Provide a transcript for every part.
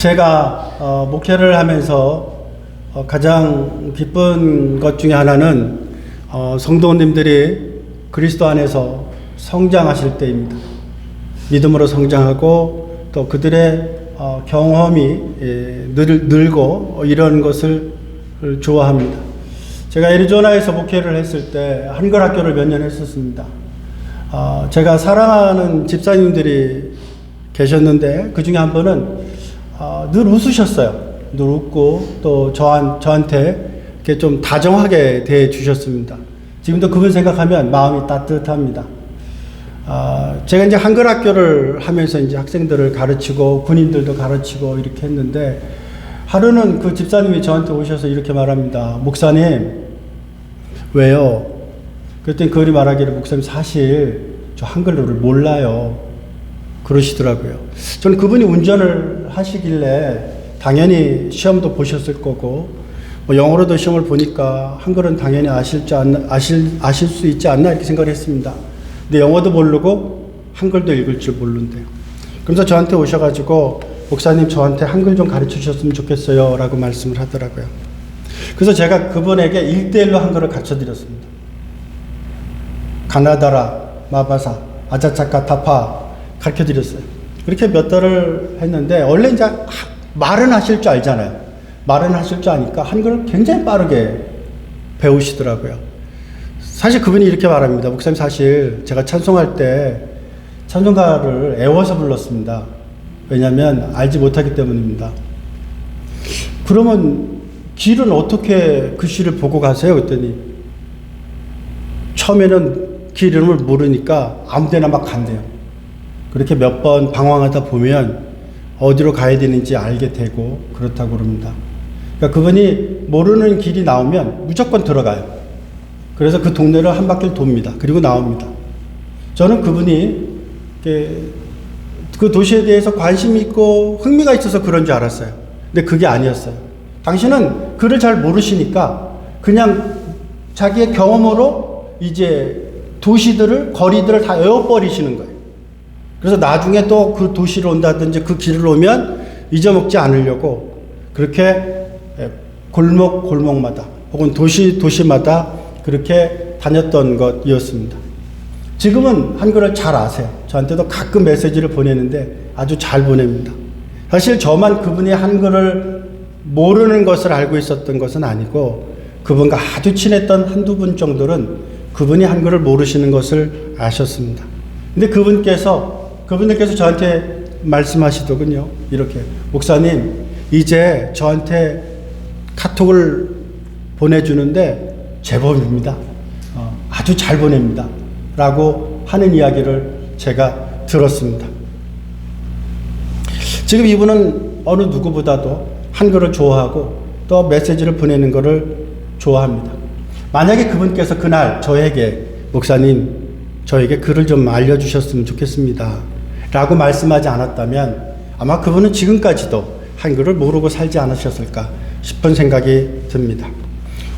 제가 목회를 하면서 가장 기쁜 것 중에 하나는 성도님들이 그리스도 안에서 성장하실 때입니다. 믿음으로 성장하고 또 그들의 경험이 늘고 이런 것을 좋아합니다. 제가 애리조나에서 목회를 했을 때 한글 학교를 몇 년 했었습니다. 제가 사랑하는 집사님들이 계셨는데 그 중에 한 분은 늘 웃으셨어요. 늘 웃고 또 저한테 이렇게 좀 다정하게 대해 주셨습니다. 지금도 그분 생각하면 마음이 따뜻합니다. 제가 이제 한글 학교를 하면서 이제 학생들을 가르치고 군인들도 가르치고 이렇게 했는데 하루는 그 집사님이 저한테 오셔서 이렇게 말합니다. 목사님, 왜요? 그랬더니 그분이 말하기를 목사님 사실 저 한글로를 몰라요. 그러시더라고요. 저는 그분이 운전을 하시길래 당연히 시험도 보셨을 거고 뭐 영어로도 시험을 보니까 한글은 당연히 아실 수 있지 않나 이렇게 생각을 했습니다. 근데 영어도 모르고 한글도 읽을 줄 모르는데요. 그래서 저한테 오셔가지고 목사님 저한테 한글 좀 가르쳐 주셨으면 좋겠어요 라고 말씀을 하더라고요. 그래서 제가 그분에게 1:1로 한글을 가르쳐 드렸습니다. 가나다라, 마바사, 아자차카, 타파 가르쳐 드렸어요. 그렇게 몇 달을 했는데 원래 이제 말은 하실 줄 알잖아요. 말은 하실 줄 아니까 한글을 굉장히 빠르게 배우시더라고요. 사실 그분이 이렇게 말합니다. 목사님 사실 제가 찬송할 때 찬송가를 애워서 불렀습니다. 왜냐하면 알지 못하기 때문입니다. 그러면 길은 어떻게 글씨를 보고 가세요? 그랬더니 처음에는 길 이름을 모르니까 아무데나 막 간대요. 그렇게 몇 번 방황하다 보면 어디로 가야 되는지 알게 되고 그렇다고 그럽니다. 그러니까 그분이 모르는 길이 나오면 무조건 들어가요. 그래서 그 동네를 한 바퀴를 돕니다. 그리고 나옵니다. 저는 그분이 그 도시에 대해서 관심이 있고 흥미가 있어서 그런 줄 알았어요. 근데 그게 아니었어요. 당신은 글을 잘 모르시니까 그냥 자기의 경험으로 이제 도시들을, 거리들을 다 외워버리시는 거예요. 그래서 나중에 또 그 도시를 온다든지 그 길을 오면 잊어먹지 않으려고 그렇게 골목마다 혹은 도시마다 그렇게 다녔던 것이었습니다. 지금은 한글을 잘 아세요. 저한테도 가끔 메시지를 보내는데 아주 잘 보냅니다. 사실 저만 그분이 한글을 모르는 것을 알고 있었던 것은 아니고 그분과 아주 친했던 한두 분 정도는 그분이 한글을 모르시는 것을 아셨습니다. 근데 그분들께서 저한테 말씀하시더군요. 이렇게 목사님 이제 저한테 카톡을 보내주는데 제법입니다. 아주 잘 보냅니다. 라고 하는 이야기를 제가 들었습니다. 지금 이분은 어느 누구보다도 한글을 좋아하고 또 메시지를 보내는 것을 좋아합니다. 만약에 그분께서 그날 저에게 목사님 저에게 글을 좀 알려주셨으면 좋겠습니다 라고 말씀하지 않았다면 아마 그분은 지금까지도 한글을 모르고 살지 않으셨을까 싶은 생각이 듭니다.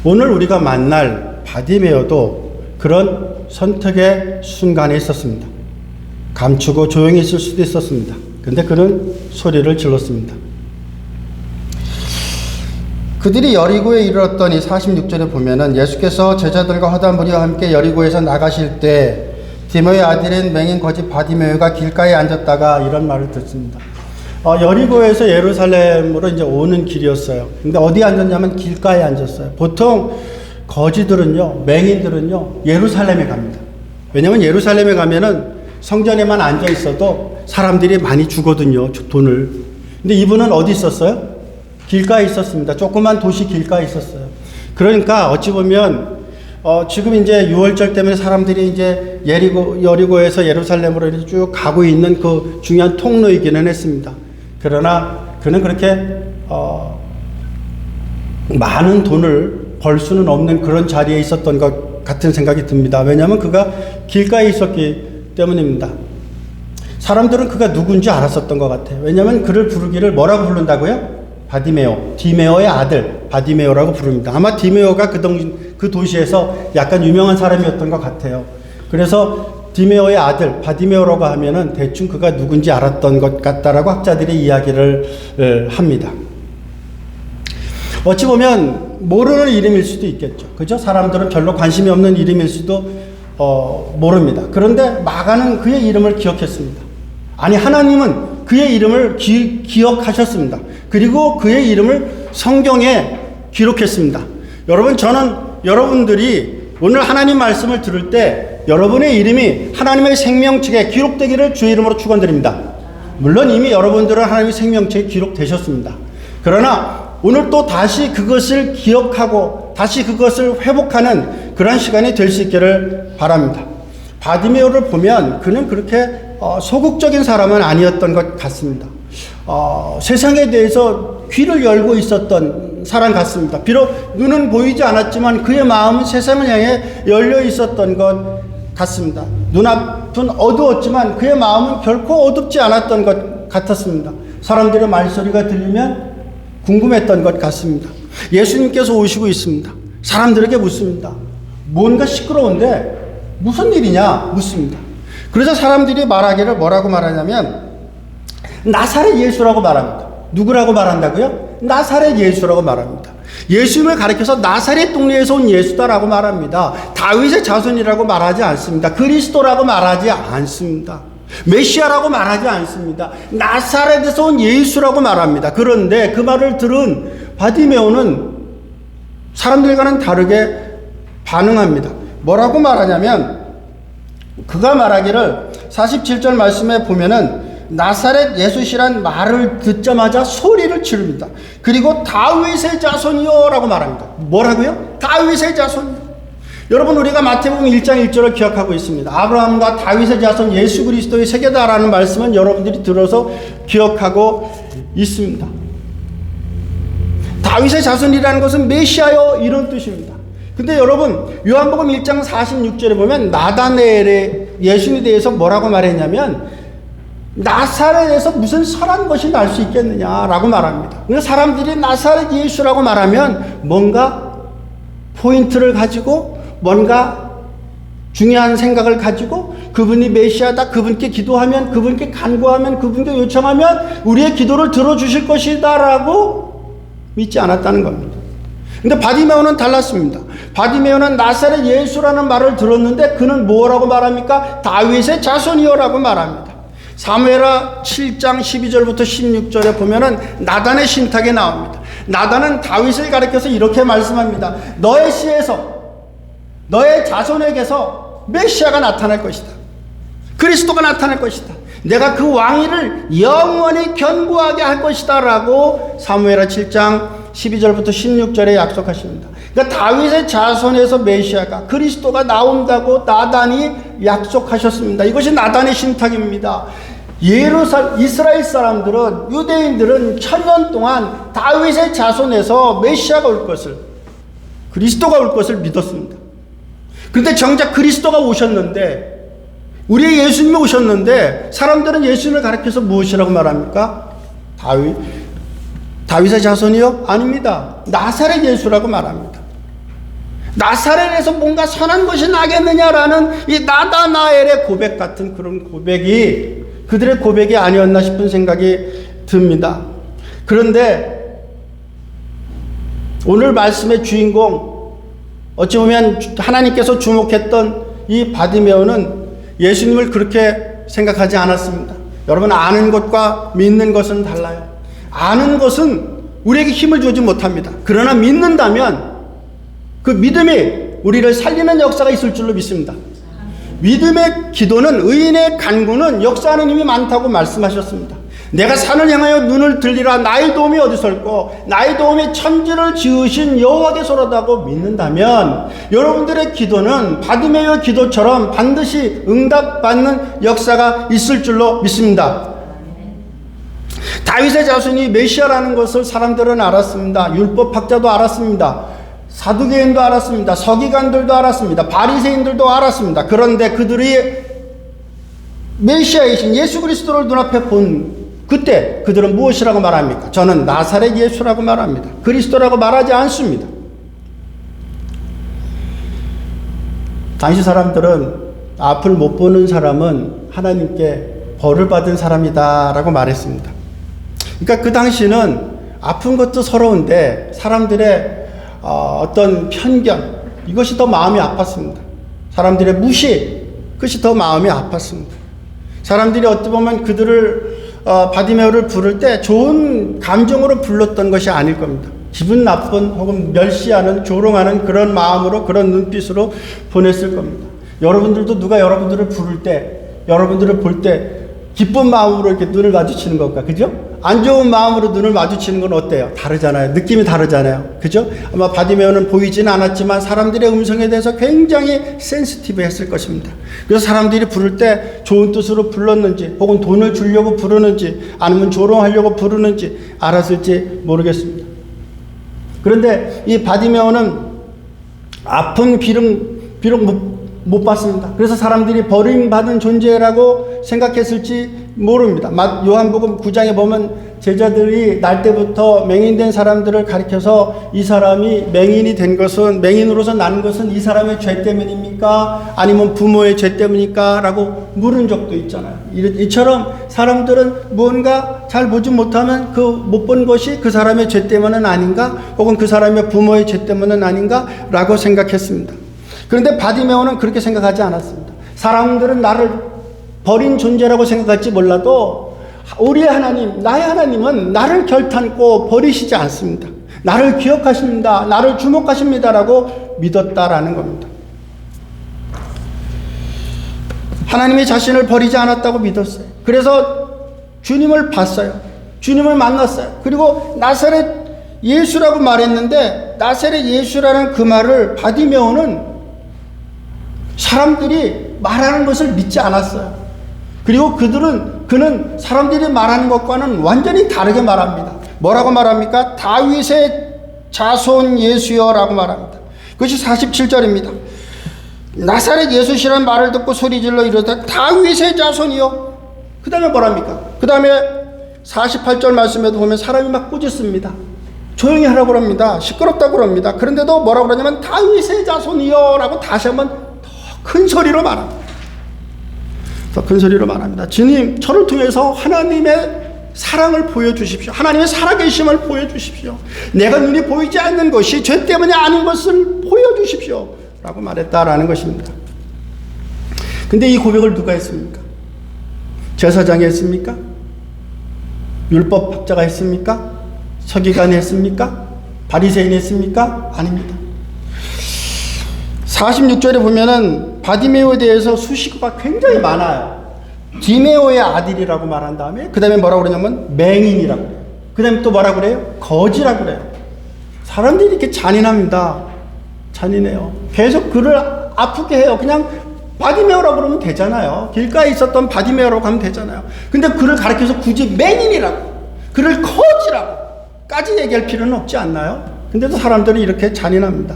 오늘 우리가 만날 바디메어도 그런 선택의 순간에 있었습니다. 감추고 조용히 있을 수도 있었습니다. 근데 그는 소리를 질렀습니다. 그들이 여리고에 이르렀더니 46절에 보면은 예수께서 제자들과 허다한 무리와 함께 여리고에서 나가실 때 디모의 아들인 맹인 거지 바디메오가 길가에 앉았다가 이런 말을 듣습니다. 여리고에서 예루살렘으로 이제 오는 길이었어요. 근데 어디에 앉았냐면 길가에 앉았어요. 보통 거지들은요, 맹인들은요, 예루살렘에 갑니다. 왜냐면 예루살렘에 가면은 성전에만 앉아 있어도 사람들이 많이 주거든요, 돈을. 근데 이분은 어디 있었어요? 길가에 있었습니다. 조그만 도시 길가에 있었어요. 그러니까 어찌 보면 지금 이제 6월절 때문에 사람들이 이제 여리고에서 예루살렘으로 이렇게 쭉 가고 있는 그 중요한 통로이기는 했습니다. 그러나 그는 그렇게 많은 돈을 벌 수는 없는 그런 자리에 있었던 것 같은 생각이 듭니다. 왜냐하면 그가 길가에 있었기 때문입니다. 사람들은 그가 누군지 알았었던 것 같아요. 왜냐하면 그를 부르기를 뭐라고 부른다고요? 바디메오, 디메오의 아들 바디메오라고 부릅니다. 아마 디메오가 그 도시에서 약간 유명한 사람이었던 것 같아요. 그래서 디메오의 아들 바디메오라고 하면은 대충 그가 누군지 알았던 것 같다라고 학자들이 이야기를 합니다. 어찌 보면 모르는 이름일 수도 있겠죠. 그죠? 사람들은 별로 관심이 없는 이름일 수도 모릅니다. 그런데 마가는 그의 이름을 기억했습니다. 아니, 하나님은 그의 이름을 기억하셨습니다. 그리고 그의 이름을 성경에 기록했습니다. 여러분, 저는 여러분들이 오늘 하나님 말씀을 들을 때 여러분의 이름이 하나님의 생명책에 기록되기를 주의 이름으로 축원드립니다. 물론 이미 여러분들은 하나님의 생명책에 기록되셨습니다. 그러나 오늘 또 다시 그것을 기억하고 다시 그것을 회복하는 그런 시간이 될 수 있기를 바랍니다. 바디메오를 보면 그는 그렇게 소극적인 사람은 아니었던 것 같습니다. 세상에 대해서 귀를 열고 있었던 사람 같습니다. 비록 눈은 보이지 않았지만 그의 마음은 세상을 향해 열려 있었던 것 같습니다. 눈앞은 어두웠지만 그의 마음은 결코 어둡지 않았던 것 같았습니다. 사람들의 말소리가 들리면 궁금했던 것 같습니다. 예수님께서 오시고 있습니다. 사람들에게 묻습니다. 뭔가 시끄러운데 무슨 일이냐 묻습니다. 그래서 사람들이 말하기를 뭐라고 말하냐면 나사렛 예수라고 말합니다. 누구라고 말한다고요? 나사렛 예수라고 말합니다. 예수님을 가리켜서 나사렛 동네에서 온 예수다라고 말합니다. 다윗의 자손이라고 말하지 않습니다. 그리스도라고 말하지 않습니다. 메시아라고 말하지 않습니다. 나사렛에서 온 예수라고 말합니다. 그런데 그 말을 들은 바디메오는 사람들과는 다르게 반응합니다. 뭐라고 말하냐면 그가 말하기를 47절 말씀에 보면은 나사렛 예수시란 말을 듣자마자 소리를 지릅니다. 그리고 다윗의 자손이요 라고 말합니다. 뭐라고요? 다윗의 자손이요. 여러분, 우리가 마태복음 1장 1절을 기억하고 있습니다. 아브라함과 다윗의 자손 예수 그리스도의 세계다라는 말씀은 여러분들이 들어서 기억하고 있습니다. 다윗의 자손이라는 것은 메시아요 이런 뜻입니다. 근데 여러분, 요한복음 1장 46절에 보면 나다네엘의 예수님에 대해서 뭐라고 말했냐면 나사렛에서 무슨 선한 것이 날 수 있겠느냐라고 말합니다. 그래서 사람들이 나사렛 예수라고 말하면 뭔가 포인트를 가지고 뭔가 중요한 생각을 가지고 그분이 메시아다, 그분께 기도하면, 그분께 간구하면, 그분께 요청하면 우리의 기도를 들어주실 것이다 라고 믿지 않았다는 겁니다. 근데 바디메오는 달랐습니다. 바디메오는 나사렛 예수라는 말을 들었는데 그는 뭐라고 말합니까? 다윗의 자손이요라고 말합니다. 사무엘하 7장 12절부터 16절에 보면은 나단의 신탁에 나옵니다. 나단은 다윗을 가리켜서 이렇게 말씀합니다. 너의 씨에서, 너의 자손에게서 메시아가 나타날 것이다. 그리스도가 나타날 것이다. 내가 그 왕위를 영원히 견고하게 할 것이다 라고 사무엘하 7장 12절부터 16절에 약속하십니다. 그러니까 다윗의 자손에서 메시아가 그리스도가 나온다고 나단이 약속하셨습니다. 이것이 나단의 신탁입니다. 이스라엘 사람들은, 유대인들은 1000년 동안 다윗의 자손에서 메시아가 올 것을, 그리스도가 올 것을 믿었습니다. 그런데 정작 그리스도가 오셨는데, 우리의 예수님이 오셨는데 사람들은 예수님을 가리켜서 무엇이라고 말합니까? 다윗의 자손이요? 아닙니다. 나사렛 예수라고 말합니다. 나사렛에서 뭔가 선한 것이 나겠느냐라는 이 나다나엘의 고백 같은 그런 고백이 그들의 고백이 아니었나 싶은 생각이 듭니다. 그런데 오늘 말씀의 주인공, 어찌 보면 하나님께서 주목했던 이 바디메오는 예수님을 그렇게 생각하지 않았습니다. 여러분, 아는 것과 믿는 것은 달라요. 아는 것은 우리에게 힘을 주지 못합니다. 그러나 믿는다면 그 믿음이 우리를 살리는 역사가 있을 줄로 믿습니다. 믿음의 기도는, 의인의 간구는 역사하는 힘이 많다고 말씀하셨습니다. 내가 산을 향하여 눈을 들리라. 나의 도움이 어디서 올꼬? 나의 도움이 천지를 지으신 여호와께서로다고 믿는다면 여러분들의 기도는 바디메오의 기도처럼 반드시 응답받는 역사가 있을 줄로 믿습니다. 다윗의 자손이 메시아라는 것을 사람들은 알았습니다. 율법학자도 알았습니다. 사두개인도 알았습니다. 서기관들도 알았습니다. 바리새인들도 알았습니다. 그런데 그들이 메시아이신 예수 그리스도를 눈앞에 본 그때 그들은 무엇이라고 말합니까? 저는 나사렛 예수라고 말합니다. 그리스도라고 말하지 않습니다. 당시 사람들은 앞을 못 보는 사람은 하나님께 벌을 받은 사람이다라고 말했습니다. 그러니까 그 당시는 아픈 것도 서러운데 사람들의 어떤 편견, 이것이 더 마음이 아팠습니다. 사람들의 무시, 그것이 더 마음이 아팠습니다. 사람들이 어찌 보면 그들을 바디메오를 부를 때 좋은 감정으로 불렀던 것이 아닐 겁니다. 기분 나쁜 혹은 멸시하는, 조롱하는 그런 마음으로, 그런 눈빛으로 보냈을 겁니다. 여러분들도 누가 여러분들을 부를 때, 여러분들을 볼 때 기쁜 마음으로 이렇게 눈을 마주치는 것과, 그죠? 안 좋은 마음으로 눈을 마주치는 건 어때요? 다르잖아요. 느낌이 다르잖아요. 그죠? 아마 바디메오는 보이지는 않았지만 사람들의 음성에 대해서 굉장히 센시티브 했을 것입니다. 그래서 사람들이 부를 때 좋은 뜻으로 불렀는지, 혹은 돈을 주려고 부르는지, 아니면 조롱하려고 부르는지 알았을지 모르겠습니다. 그런데 이 바디메오는 아픈 비록 못 봤습니다. 그래서 사람들이 버림받은 존재라고 생각했을지 모릅니다. 요한복음 9장에 보면 제자들이 날 때부터 맹인된 사람들을 가리켜서 이 사람이 맹인이 된 것은, 맹인으로서 난 것은 이 사람의 죄 때문입니까? 아니면 부모의 죄 때문입니까? 라고 물은 적도 있잖아요. 이처럼 사람들은 무언가 잘 보지 못하면 그 못 본 것이 그 사람의 죄 때문은 아닌가? 혹은 그 사람의 부모의 죄 때문은 아닌가? 라고 생각했습니다. 그런데 바디메오는 그렇게 생각하지 않았습니다. 사람들은 나를 버린 존재라고 생각할지 몰라도 우리의 하나님, 나의 하나님은 나를 결탄코 버리시지 않습니다. 나를 기억하십니다. 나를 주목하십니다라고 믿었다라는 겁니다. 하나님이 자신을 버리지 않았다고 믿었어요. 그래서 주님을 봤어요. 주님을 만났어요. 그리고 나사렛 예수라고 말했는데, 나사렛 예수라는 그 말을 바디메오는 사람들이 말하는 것을 믿지 않았어요. 그리고 그는 사람들이 말하는 것과는 완전히 다르게 말합니다. 뭐라고 말합니까? 다윗의 자손 예수여라고 말합니다. 그것이 47절입니다. 나사렛 예수시라는 말을 듣고 소리질러 이르되 다윗의 자손이요. 그 다음에 뭐랍니까? 그 다음에 48절 말씀에도 보면 사람이 막 꾸짖습니다. 조용히 하라고 합니다. 시끄럽다고 합니다. 그런데도 뭐라고 그러냐면 다윗의 자손이요 라고 다시 한번 큰 소리로 말합니다. 더 큰 소리로 말합니다. 주님, 저를 통해서 하나님의 사랑을 보여주십시오. 하나님의 살아계심을 보여주십시오. 내가 눈이 보이지 않는 것이 죄 때문이 아닌 것을 보여주십시오 라고 말했다라는 것입니다. 근데 이 고백을 누가 했습니까? 제사장이 했습니까? 율법학자가 했습니까? 서기관이 했습니까? 바리새인이 했습니까? 아닙니다. 46절에 보면은 바디메오에 대해서 수식어가 굉장히 많아요. 디메오의 아들이라고 말한 다음에 그 다음에 뭐라고 그러냐면 맹인이라고 그래요. 그 다음에 또 뭐라고 그래요? 거지라고 그래요. 사람들이 이렇게 잔인합니다. 잔인해요. 계속 그를 아프게 해요. 그냥 바디메오라고 그러면 되잖아요. 길가에 있었던 바디메오라고 하면 되잖아요. 근데 그를 가리켜서 굳이 맹인이라고, 그를 거지라고 까지 얘기할 필요는 없지 않나요? 근데도 사람들이 이렇게 잔인합니다.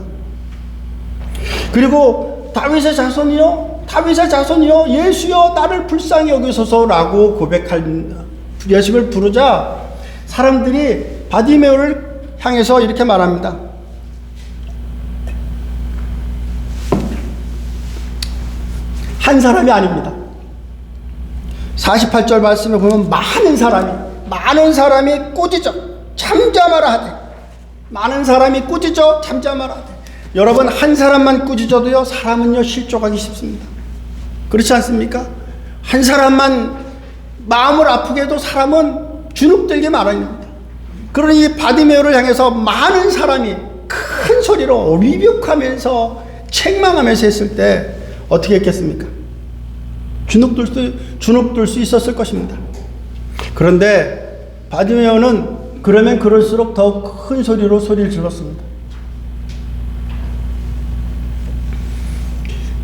그리고 다윗의 자손이요, 다윗의 자손이요, 예수여 나를 불쌍히 여기소서라고 고백한 예수를 부르자 사람들이 바디메오를 향해서 이렇게 말합니다. 한 사람이 아닙니다. 48절 말씀에 보면 많은 사람이 꾸짖어 잠잠하라 하되, 많은 사람이 꾸짖어 잠잠하라 하되. 여러분, 한 사람만 꾸짖어도요 사람은요 실족하기 쉽습니다. 그렇지 않습니까? 한 사람만 마음을 아프게 해도 사람은 주눅들게 마련입니다. 그러니 이 바디메오를 향해서 많은 사람이 큰 소리로 리뷰하면서 책망하면서 했을 때 어떻게 했겠습니까? 주눅들 수 있었을 것입니다. 그런데 바디메오는 그러면 그럴수록 더 큰 소리로 소리를 질렀습니다.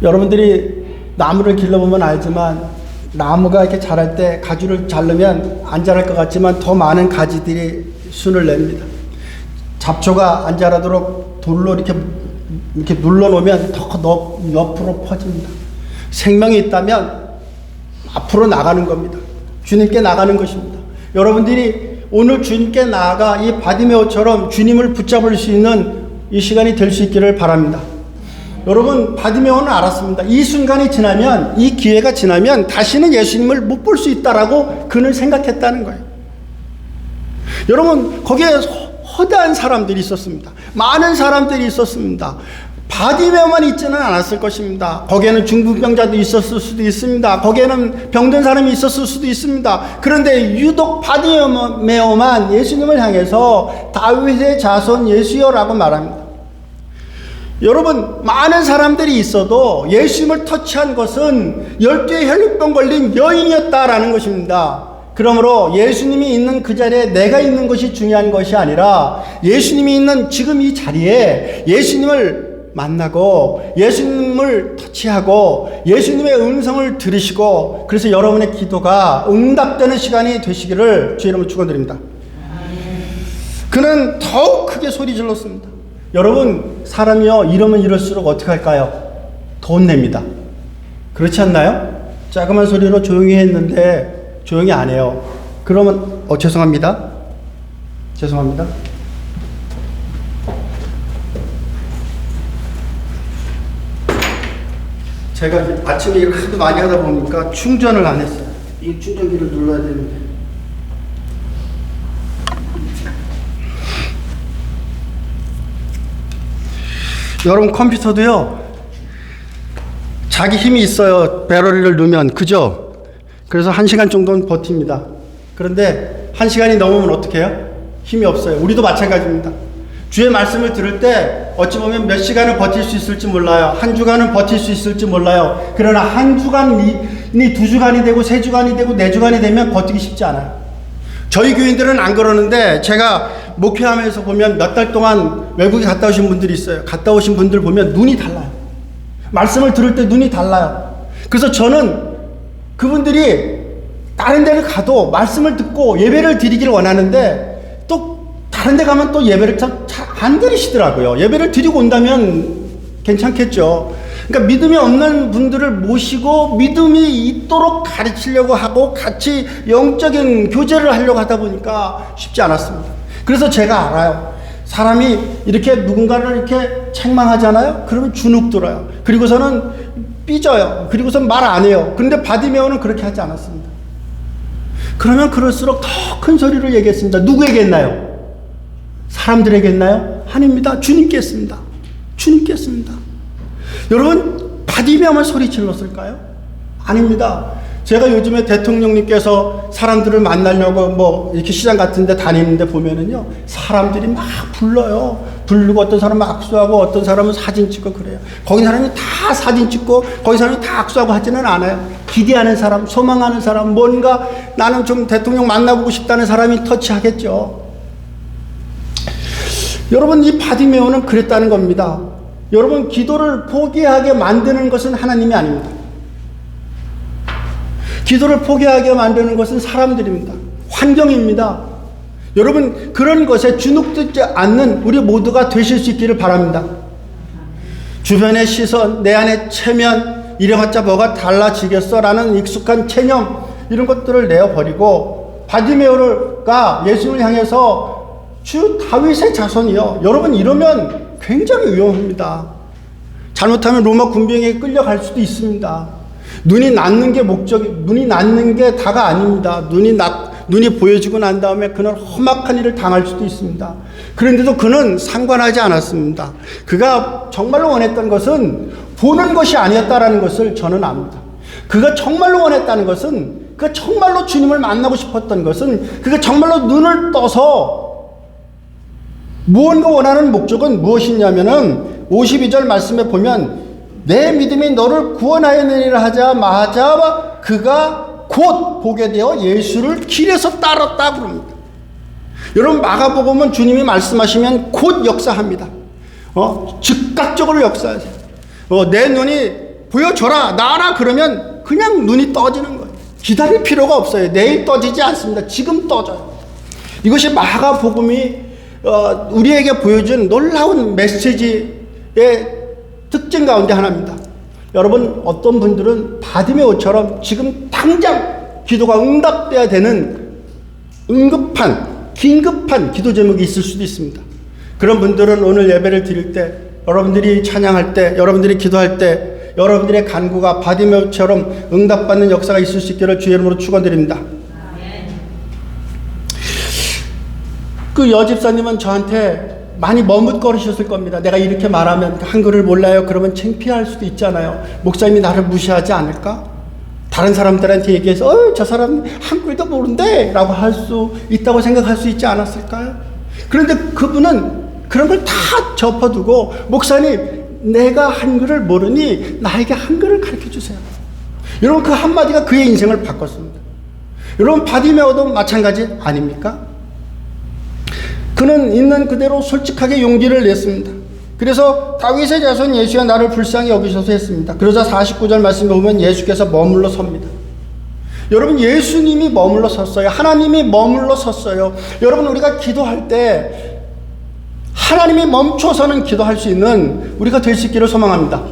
여러분들이 나무를 길러보면 알지만 나무가 이렇게 자랄 때 가지를 자르면 안 자랄 것 같지만 더 많은 가지들이 순을 냅니다. 잡초가 안 자라도록 돌로 이렇게 눌러놓으면 더 옆으로 퍼집니다. 생명이 있다면 앞으로 나가는 겁니다. 주님께 나가는 것입니다. 여러분들이 오늘 주님께 나아가 이 바디메오처럼 주님을 붙잡을 수 있는 이 시간이 될 수 있기를 바랍니다. 여러분, 바디메오는 알았습니다. 이 순간이 지나면, 이 기회가 지나면 다시는 예수님을 못 볼 수 있다라고 그는 생각했다는 거예요. 여러분, 거기에 허다한 사람들이 있었습니다. 많은 사람들이 있었습니다. 바디메오만 있지는 않았을 것입니다. 거기에는 중풍병자도 있었을 수도 있습니다. 거기에는 병든 사람이 있었을 수도 있습니다. 그런데 유독 바디메오만 예수님을 향해서 다윗의 자손 예수여라고 말합니다. 여러분, 많은 사람들이 있어도 예수님을 터치한 것은 12의 혈루병 걸린 여인이었다라는 것입니다. 그러므로 예수님이 있는 그 자리에 내가 있는 것이 중요한 것이 아니라 예수님이 있는 지금 이 자리에 예수님을 만나고 예수님을 터치하고 예수님의 음성을 들으시고, 그래서 여러분의 기도가 응답되는 시간이 되시기를 주의 이름으로 축원드립니다. 그는 더욱 크게 소리 질렀습니다. 여러분, 사람이요 이러면 이럴수록 어떻게 할까요? 돈 냅니다. 그렇지 않나요? 자그만 소리로 조용히 했는데 조용히 안 해요. 그러면 죄송합니다. 제가 아침에 일을 하도 많이 하다 보니까 충전을 안 했어요. 이 충전기를 눌러야 되는데. 여러분, 컴퓨터도요, 자기 힘이 있어요. 배터리를 넣으면. 그죠? 그래서 1시간 정도는 버팁니다. 그런데 1시간이 넘으면 어떻게 해요? 힘이 없어요. 우리도 마찬가지입니다. 주의 말씀을 들을 때 어찌 보면 몇 시간을 버틸 수 있을지 몰라요. 한 주간은 버틸 수 있을지 몰라요. 그러나 한 주간이 2주간이 되고 3주간이 되고 4주간이 되면 버티기 쉽지 않아요. 저희 교인들은 안 그러는데, 제가 목회하면서 보면 몇 달 동안 외국에 갔다 오신 분들이 있어요. 갔다 오신 분들 보면 눈이 달라요. 말씀을 들을 때 눈이 달라요. 그래서 저는 그분들이 다른 데를 가도 말씀을 듣고 예배를 드리기를 원하는데, 또 다른 데 가면 또 예배를 잘 안 드리시더라고요. 예배를 드리고 온다면 괜찮겠죠. 그러니까 믿음이 없는 분들을 모시고 믿음이 있도록 가르치려고 하고 같이 영적인 교제를 하려고 하다 보니까 쉽지 않았습니다. 그래서 제가 알아요. 사람이 이렇게 누군가를 이렇게 책망하잖아요. 그러면 주눅 들어요. 그리고서는 삐져요. 그리고선 말 안 해요. 그런데 바디메오는 그렇게 하지 않았습니다. 그러면 그럴수록 더 큰 소리로 얘기했습니다. 누구에게 했나요? 사람들에게 했나요? 아닙니다. 주님께 했습니다. 주님께 했습니다. 여러분, 바디메오만 소리 질렀을까요? 아닙니다. 제가 요즘에 대통령님께서 사람들을 만나려고 뭐 이렇게 시장 같은 데 다니는데 보면은요, 사람들이 막 불러요. 부르고 어떤 사람은 악수하고 어떤 사람은 사진 찍고 그래요. 거기 사람이 다 사진 찍고 거기 사람이 다 악수하고 하지는 않아요. 기대하는 사람, 소망하는 사람, 뭔가 나는 좀 대통령 만나보고 싶다는 사람이 터치하겠죠. 여러분, 이 바디메오는 그랬다는 겁니다. 여러분, 기도를 포기하게 만드는 것은 하나님이 아닙니다. 기도를 포기하게 만드는 것은 사람들입니다. 환경입니다. 여러분, 그런 것에 주눅들지 않는 우리 모두가 되실 수 있기를 바랍니다. 주변의 시선, 내 안의 체면, 이래봤자 뭐가 달라지겠어 라는 익숙한 체념, 이런 것들을 내어버리고 바디메오가 예수님을 향해서 주 다윗의 자손이요. 여러분, 이러면 굉장히 위험합니다. 잘못하면 로마 군병에게 끌려갈 수도 있습니다. 눈이 낫는 게 눈이 낫는 게 다가 아닙니다. 눈이 보여지고 난 다음에 그는 험악한 일을 당할 수도 있습니다. 그런데도 그는 상관하지 않았습니다. 그가 정말로 원했던 것은 보는 것이 아니었다라는 것을 저는 압니다. 그가 정말로 원했다는 것은, 그가 정말로 주님을 만나고 싶었던 것은, 그가 정말로 눈을 떠서 무언가 원하는 목적은 무엇이냐면은 52절 말씀에 보면 내 믿음이 너를 구원하였느니라 하자마자 그가 곧 보게 되어 예수를 길에서 따랐다 그럽니다. 여러분, 마가복음은 주님이 말씀하시면 곧 역사합니다. 즉각적으로 역사하세요. 내 눈이 보여줘라, 나라 그러면 그냥 눈이 떠지는 거예요. 기다릴 필요가 없어요. 내일 떠지지 않습니다. 지금 떠져요. 이것이 마가복음이 우리에게 보여준 놀라운 메시지의 특징 가운데 하나입니다. 여러분, 어떤 분들은 바디메오처럼 지금 당장 기도가 응답돼야 되는 긴급한 기도 제목이 있을 수도 있습니다. 그런 분들은 오늘 예배를 드릴 때 여러분들이 찬양할 때, 여러분들이 기도할 때 여러분들의 간구가 바디메오처럼 응답받는 역사가 있을 수 있기를 주의 이름으로 축원드립니다. 그 여집사님은 저한테 많이 머뭇거리셨을 겁니다. 내가 이렇게 말하면 한글을 몰라요. 그러면 창피할 수도 있잖아요. 목사님이 나를 무시하지 않을까? 다른 사람들한테 얘기해서 저 사람 한글도 모른대 라고 할 수 있다고 생각할 수 있지 않았을까요? 그런데 그분은 그런 걸 다 접어두고 목사님 내가 한글을 모르니 나에게 한글을 가르쳐 주세요. 여러분 그 한마디가 그의 인생을 바꿨습니다. 여러분 바디메오도 마찬가지 아닙니까? 그는 있는 그대로 솔직하게 용기를 냈습니다. 그래서 다윗의 자손 예수야 나를 불쌍히 여기셔서 했습니다. 그러자 49절 말씀에 보면 예수께서 머물러 섭니다. 여러분 예수님이 머물러 섰어요. 하나님이 머물러 섰어요. 여러분 우리가 기도할 때 하나님이 멈춰서는 기도할 수 있는 우리가 될 수 있기를 소망합니다.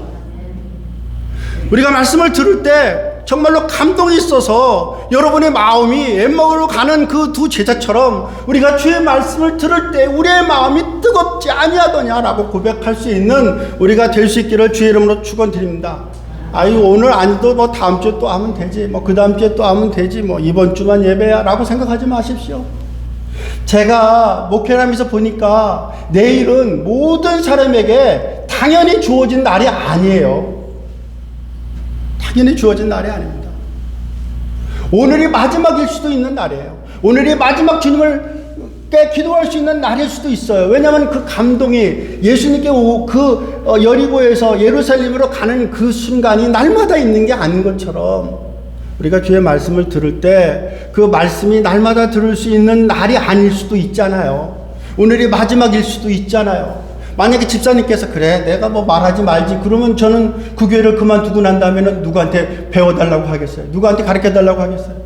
우리가 말씀을 들을 때 정말로 감동이 있어서 여러분의 마음이 엠마오로 가는 그 두 제자처럼 우리가 주의 말씀을 들을 때 우리의 마음이 뜨겁지 아니하더냐라고 고백할 수 있는 우리가 될 수 있기를 주의 이름으로 축원드립니다. 아유 오늘 아니도 뭐 다음 주에 또 하면 되지, 뭐 그 다음 주에 또 하면 되지, 뭐 이번 주만 예배야라고 생각하지 마십시오. 제가 목회를 하면서 보니까 내일은 모든 사람에게 당연히 주어진 날이 아니에요. 당연히 주어진 날이 아닙니다. 오늘이 마지막일 수도 있는 날이에요. 오늘이 마지막 주님께 기도할 수 있는 날일 수도 있어요. 왜냐하면 그 감동이 예수님께 여리고에서 예루살렘으로 가는 그 순간이 날마다 있는 게 아닌 것처럼 우리가 주의 말씀을 들을 때 그 말씀이 날마다 들을 수 있는 날이 아닐 수도 있잖아요. 오늘이 마지막일 수도 있잖아요. 만약에 집사님께서 그래 내가 뭐 말하지 말지 그러면 저는 그 교회를 그만두고 난 다음에는 누구한테 배워달라고 하겠어요? 누구한테 가르쳐달라고 하겠어요?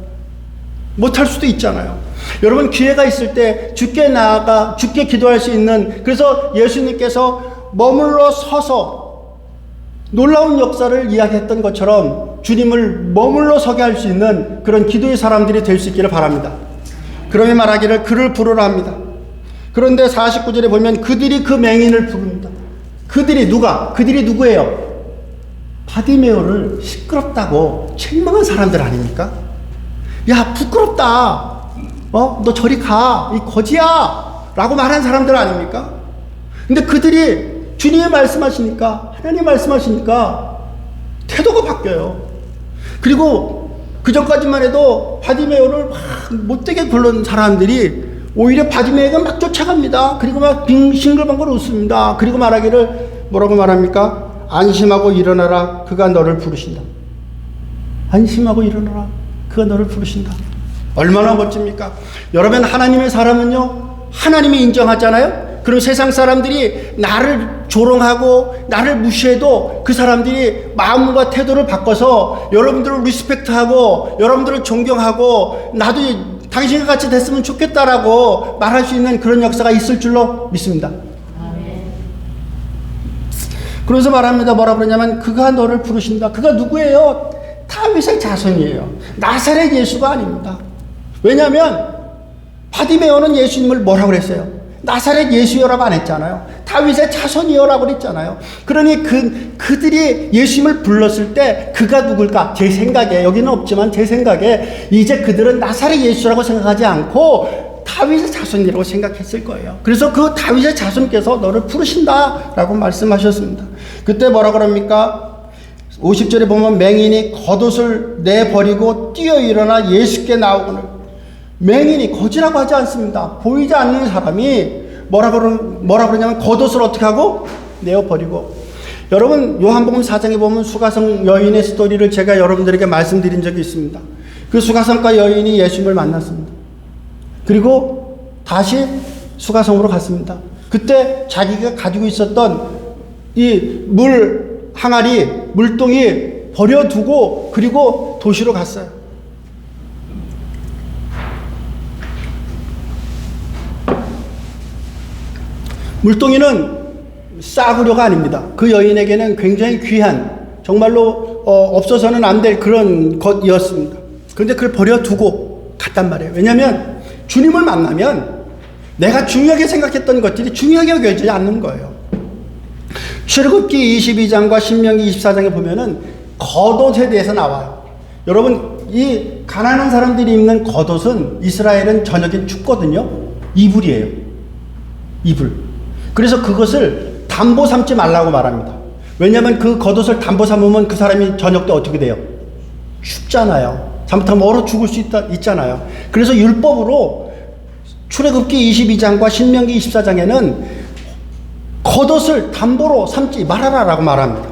못할 수도 있잖아요. 여러분 기회가 있을 때 주께 나아가 주께 기도할 수 있는, 그래서 예수님께서 머물러 서서 놀라운 역사를 이야기했던 것처럼 주님을 머물러 서게 할 수 있는 그런 기도의 사람들이 될 수 있기를 바랍니다. 그러면 말하기를 그를 부르라 합니다. 그런데 49절에 보면 그들이 그 맹인을 부릅니다. 그들이 누가? 그들이 누구예요? 바디메오를 시끄럽다고 책망한 사람들 아닙니까? 야 부끄럽다, 너 저리 가, 이 거지야 라고 말한 사람들 아닙니까? 근데 그들이 주님이 말씀하시니까, 하나님 말씀하시니까 태도가 바뀌어요. 그리고 그전까지만 해도 바디메오를 막 못되게 굴른 사람들이 오히려 바디메오가 막 쫓아갑니다. 그리고 막 싱글벙글 웃습니다. 그리고 말하기를 뭐라고 말합니까? 안심하고 일어나라, 그가 너를 부르신다. 안심하고 일어나라, 그가 너를 부르신다. 얼마나 멋집니까? 여러분 하나님의 사람은요 하나님이 인정하잖아요. 그럼 세상 사람들이 나를 조롱하고 나를 무시해도 그 사람들이 마음과 태도를 바꿔서 여러분들을 리스펙트하고 여러분들을 존경하고 나도 당신과 같이 됐으면 좋겠다라고 말할 수 있는 그런 역사가 있을 줄로 믿습니다. 그래서 말합니다. 뭐라 그러냐면 그가 너를 부르신다. 그가 누구예요? 다윗의 자손이에요. 나사렛 예수가 아닙니다. 왜냐하면 바디메오는 예수님을 뭐라고 그랬어요? 나사렛 예수여라고 안 했잖아요. 다윗의 자손이여라고 그랬잖아요. 그러니 그들이 예수님을 불렀을 때 그가 누굴까? 제 생각에, 여기는 없지만 제 생각에 이제 그들은 나사렛 예수라고 생각하지 않고 다윗의 자손이라고 생각했을 거예요. 그래서 그 다윗의 자손께서 너를 부르신다라고 말씀하셨습니다. 그때 뭐라 그럽니까? 50절에 보면 맹인이 겉옷을 내버리고 뛰어 일어나 예수께 나오거늘. 맹인이, 거지라고 하지 않습니다. 보이지 않는 사람이 뭐라 그러냐면 겉옷을 어떻게 하고? 내어버리고. 여러분 요한복음 4장에 보면 수가성 여인의 스토리를 제가 여러분들에게 말씀드린 적이 있습니다. 그 수가성가 여인이 예수님을 만났습니다. 그리고 다시 수가성으로 갔습니다. 그때 자기가 가지고 있었던 이 물 항아리, 물동이 버려두고 그리고 도시로 갔어요. 물동이는 싸구려가 아닙니다. 그 여인에게는 굉장히 귀한, 정말로 없어서는 안 될 그런 것이었습니다. 그런데 그걸 버려두고 갔단 말이에요. 왜냐하면 주님을 만나면 내가 중요하게 생각했던 것들이 중요하게 여겨지지 않는 거예요. 출애굽기 22장과 신명기 24장에 보면은 겉옷에 대해서 나와요. 여러분, 이 가난한 사람들이 입는 겉옷은 이스라엘은 저녁엔 춥거든요. 이불이에요. 이불. 그래서 그것을 담보 삼지 말라고 말합니다. 왜냐하면 그 겉옷을 담보 삼으면 그 사람이 저녁 때 어떻게 돼요? 춥잖아요. 잘못하면 얼어 죽을 수 있잖아요. 그래서 율법으로 출애굽기 22장과 신명기 24장에는 겉옷을 담보로 삼지 말아라라고 말합니다.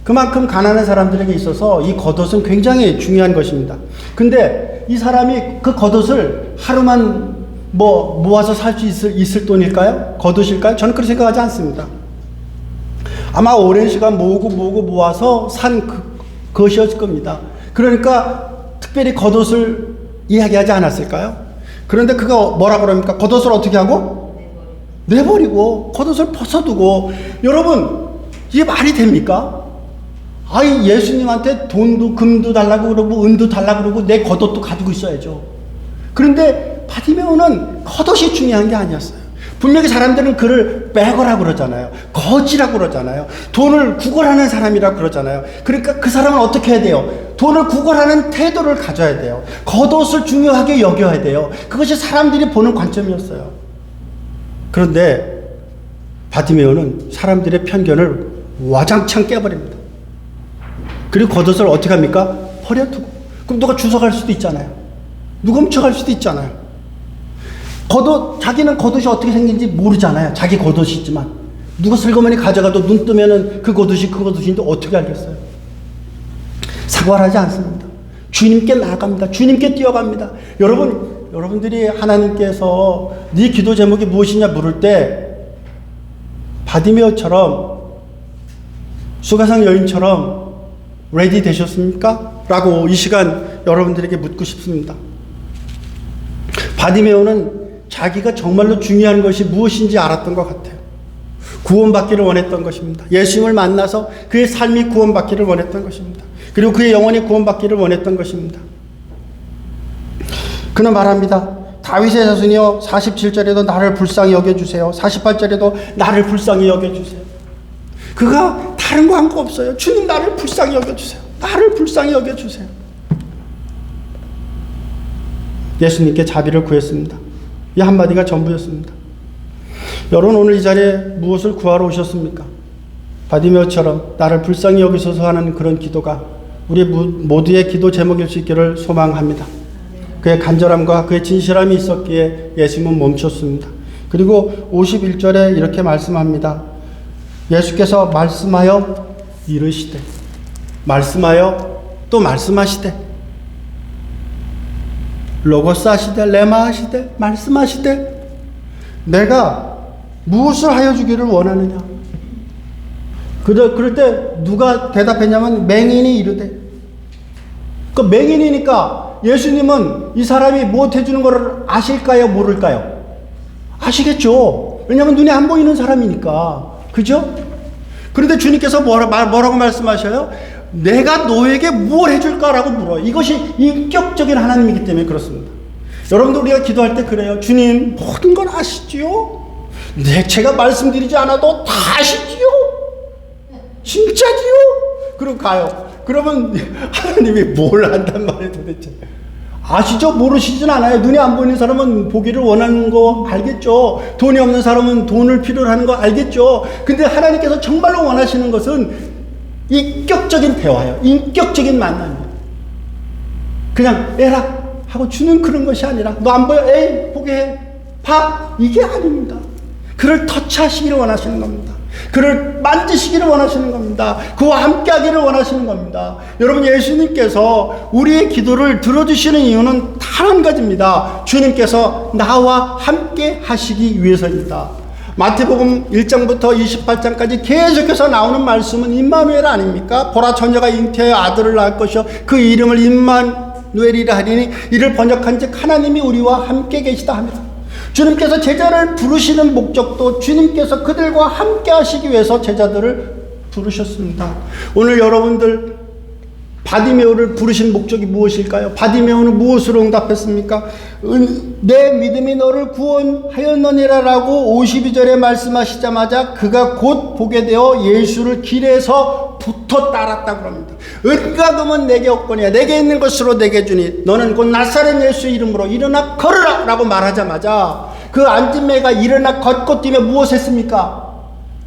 그만큼 가난한 사람들에게 있어서 이 겉옷은 굉장히 중요한 것입니다. 근데 이 사람이 그 겉옷을 하루만 모아서 살 수 있을 돈일까요? 겉옷일까요? 저는 그렇게 생각하지 않습니다. 아마 오랜 시간 모아서 산 것이었을 겁니다. 그러니까 특별히 겉옷을 이야기하지 않았을까요? 그런데 그가 뭐라 그럽니까? 겉옷을 어떻게 하고? 내버리고 겉옷을 벗어두고. 여러분, 이게 말이 됩니까? 아이, 예수님한테 돈도 금도 달라고 그러고 은도 달라고 그러고 내 겉옷도 가지고 있어야죠. 그런데 바디메오는 겉옷이 중요한 게 아니었어요. 분명히 사람들은 그를 백어라고 그러잖아요. 거지라고 그러잖아요. 돈을 구걸하는 사람이라고 그러잖아요. 그러니까 그 사람은 어떻게 해야 돼요? 돈을 구걸하는 태도를 가져야 돼요. 겉옷을 중요하게 여겨야 돼요. 그것이 사람들이 보는 관점이었어요. 그런데 바디메오는 사람들의 편견을 와장창 깨버립니다. 그리고 겉옷을 어떻게 합니까? 버려두고. 그럼 누가 주워갈 수도 있잖아요. 누가 훔쳐갈 수도 있잖아요. 자기는 겉옷이 어떻게 생긴지 모르잖아요. 자기 겉옷이 있지만. 누가 슬그머니 가져가도 눈 뜨면은 그 겉옷인데 어떻게 알겠어요? 사과를 하지 않습니다. 주님께 나아갑니다. 주님께 뛰어갑니다. 여러분들이 하나님께서 네 기도 제목이 무엇이냐 물을 때 바디메오처럼 수가상 여인처럼 레디 되셨습니까? 라고 이 시간 여러분들에게 묻고 싶습니다. 바디메오는 자기가 정말로 중요한 것이 무엇인지 알았던 것 같아요. 구원받기를 원했던 것입니다. 예수님을 만나서 그의 삶이 구원받기를 원했던 것입니다. 그리고 그의 영혼이 구원받기를 원했던 것입니다. 그는 말합니다. 다윗의 자손이여 47절에도 나를 불쌍히 여겨주세요. 48절에도 나를 불쌍히 여겨주세요. 그가 다른 거 한 거 없어요. 주님, 나를 불쌍히 여겨주세요. 나를 불쌍히 여겨주세요. 예수님께 자비를 구했습니다. 이 한마디가 전부였습니다. 여러분, 오늘 이 자리에 무엇을 구하러 오셨습니까? 바디메오처럼 나를 불쌍히 여기소서 하는 그런 기도가 우리 모두의 기도 제목일 수 있기를 소망합니다. 그의 간절함과 그의 진실함이 있었기에 예수님은 멈췄습니다. 그리고 51절에 이렇게 말씀합니다. 예수께서 말씀하여 이르시되, 말씀하여 또 말씀하시되, 로고스 하시되, 레마 하시되, 말씀하시되, 내가 무엇을 하여 주기를 원하느냐? 그럴 때 누가 대답했냐면 맹인이 이르되, 그 맹인이니까 예수님은 이 사람이 무엇 해주는 것을 아실까요? 모를까요? 아시겠죠. 왜냐하면 눈에 안 보이는 사람이니까. 그죠? 그런데 주님께서 뭐라고 말씀하셔요? 내가 너에게 무엇을 해줄까라고 물어요. 이것이 인격적인 하나님이기 때문에 그렇습니다. 여러분들, 우리가 기도할 때 그래요. 주님, 모든 걸 아시지요? 제가 말씀드리지 않아도 다 아시지요? 진짜지요? 그러고 가요. 그러면 하나님이 뭘 한단 말이에요 도대체? 아시죠? 모르시진 않아요. 눈에 안 보이는 사람은 보기를 원하는 거 알겠죠? 돈이 없는 사람은 돈을 필요로 하는 거 알겠죠? 근데 하나님께서 정말로 원하시는 것은 인격적인 대화예요. 인격적인 만남이에요. 그냥 에라 하고 주는 그런 것이 아니라 너 안 보여? 에이 보게 해. 봐. 이게 아닙니다. 그를 터치하시기를 원하시는 겁니다. 그를 만지시기를 원하시는 겁니다. 그와 함께 하기를 원하시는 겁니다. 여러분, 예수님께서 우리의 기도를 들어주시는 이유는 단 한 가지입니다. 주님께서 나와 함께 하시기 위해서입니다. 마태복음 1장부터 28장까지 계속해서 나오는 말씀은 임마누엘 아닙니까? 보라, 처녀가 잉태하여 아들을 낳을 것이요 그 이름을 임마누엘이라 하리니 이를 번역한 즉 하나님이 우리와 함께 계시다 합니다. 주님께서 제자를 부르시는 목적도 주님께서 그들과 함께 하시기 위해서 제자들을 부르셨습니다. 오늘 여러분들 바디메오를 부르신 목적이 무엇일까요? 바디메오는 무엇으로 응답했습니까? 내 믿음이 너를 구원하였느니라라고 52절에 말씀하시자마자 그가 곧 보게 되어 예수를 길에서 붙어 따랐다고 합니다. 은과 금은 내게 없거니와 내게 있는 것으로 내게 주니 너는 곧 나사렛 예수 이름으로 일어나 걸으라 라고 말하자마자 그 안진매가 일어나 걷고 뛰며 무엇했습니까?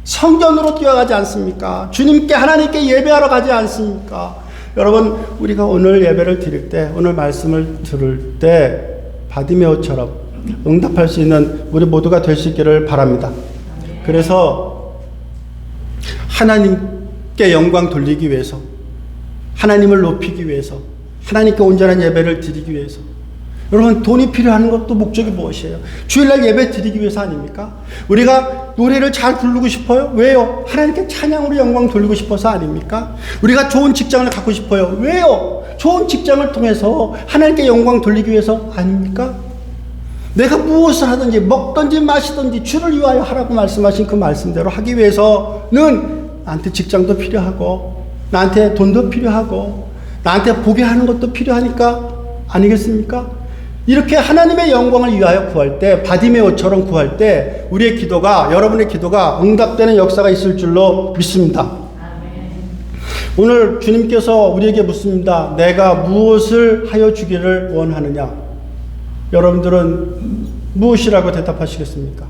성전으로 뛰어가지 않습니까? 주님께 하나님께 예배하러 가지 않습니까? 여러분, 우리가 오늘 예배를 드릴 때, 오늘 말씀을 들을 때 바디메오처럼 응답할 수 있는 우리 모두가 될 수 있기를 바랍니다. 그래서 하나님께 영광 돌리기 위해서, 하나님을 높이기 위해서, 하나님께 온전한 예배를 드리기 위해서, 여러분, 돈이 필요한 것도 목적이 무엇이에요? 주일날 예배 드리기 위해서 아닙니까? 우리가 노래를 잘 부르고 싶어요? 왜요? 하나님께 찬양으로 영광 돌리고 싶어서 아닙니까? 우리가 좋은 직장을 갖고 싶어요? 왜요? 좋은 직장을 통해서 하나님께 영광 돌리기 위해서 아닙니까? 내가 무엇을 하든지 먹든지 마시든지 주를 위하여 하라고 말씀하신 그 말씀대로 하기 위해서는 나한테 직장도 필요하고 나한테 돈도 필요하고 나한테 보게 하는 것도 필요하니까 아니겠습니까? 이렇게 하나님의 영광을 위하여 구할 때, 바디메오처럼 구할 때 우리의 기도가, 여러분의 기도가 응답되는 역사가 있을 줄로 믿습니다. 오늘 주님께서 우리에게 묻습니다. 내가 무엇을 하여 주기를 원하느냐? 여러분들은 무엇이라고 대답하시겠습니까?